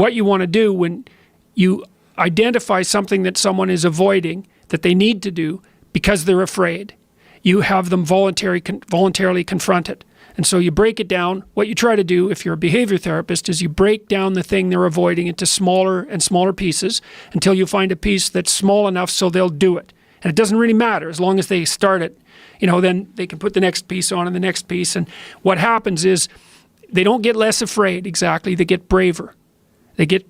what you want to do when you identify something that someone is avoiding that they need to do because they're afraid. You have them voluntarily confront it. And so you break it down. What you try to do if you're a behavior therapist is you break down the thing they're avoiding into smaller and smaller pieces until you find a piece that's small enough so they'll do it. And it doesn't really matter as long as they start it, you know, then they can put the next piece on and the next piece. And what happens is they don't get less afraid exactly, they get braver. They get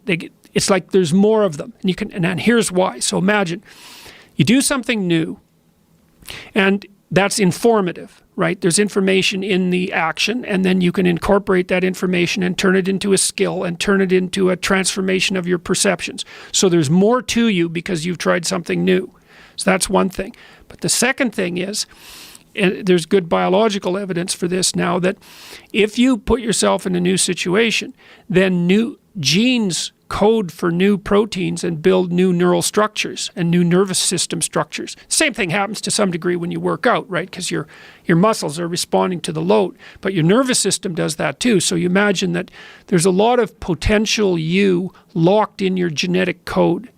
it's like there's more of them. And here's why. So imagine you do something new and that's informative, right? There's information in the action, and then you can incorporate that information and turn it into a skill and turn it into a transformation of your perceptions. So there's more to you because you've tried something new. So that's one thing. But the second thing is, and there's good biological evidence for this now, that if you put yourself in a new situation, then new genes code for new proteins and build new neural structures and new nervous system structures. Same thing happens to some degree when you work out, right? Because your muscles are responding to the load, but your nervous system does that too. So you imagine that there's a lot of potential you locked in your genetic code.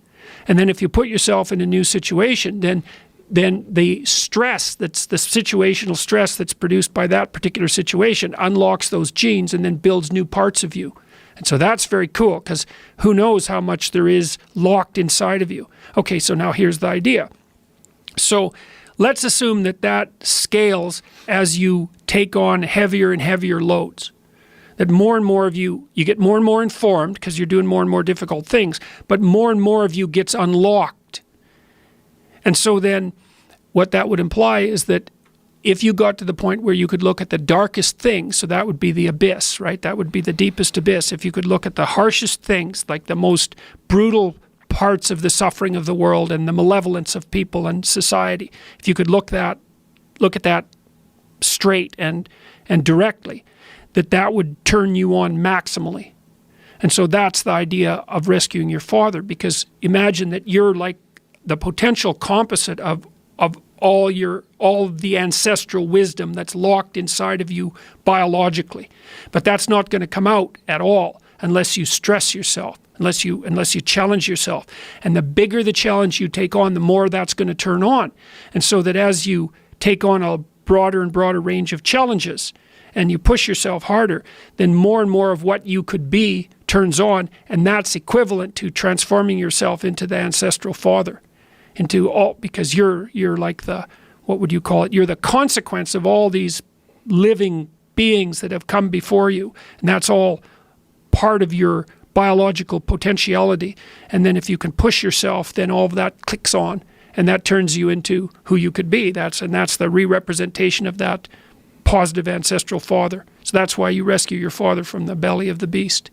And then if you put yourself in a new situation, then the stress, that's the situational stress that's produced by that particular situation, unlocks those genes and then builds new parts of you. And so that's very cool, because who knows how much there is locked inside of you. Okay, so now here's the idea. So let's assume that that scales as you take on heavier and heavier loads. That more and more of you get more and more informed because you're doing more and more difficult things, but more and more of you gets unlocked. And so then what that would imply is that if you got to the point where you could look at the darkest things, so that would be the abyss, right? That would be the deepest abyss. If you could look at the harshest things, like the most brutal parts of the suffering of the world and the malevolence of people and society, if you could look at that straight and directly, that would turn you on maximally. And so that's the idea of rescuing your father, because imagine that you're like the potential composite of all the ancestral wisdom that's locked inside of you biologically. But that's not going to come out at all unless you stress yourself, unless you challenge yourself. And the bigger the challenge you take on, the more that's going to turn on. And so that as you take on a broader and broader range of challenges and you push yourself harder, then more and more of what you could be turns on, and that's equivalent to transforming yourself into the ancestral father. Because you're like the, what would you call it? You're the consequence of all these living beings that have come before you. And that's all part of your biological potentiality. And then if you can push yourself, then all of that clicks on and that turns you into who you could be. That's the re-representation of that positive ancestral father. So that's why you rescue your father from the belly of the beast.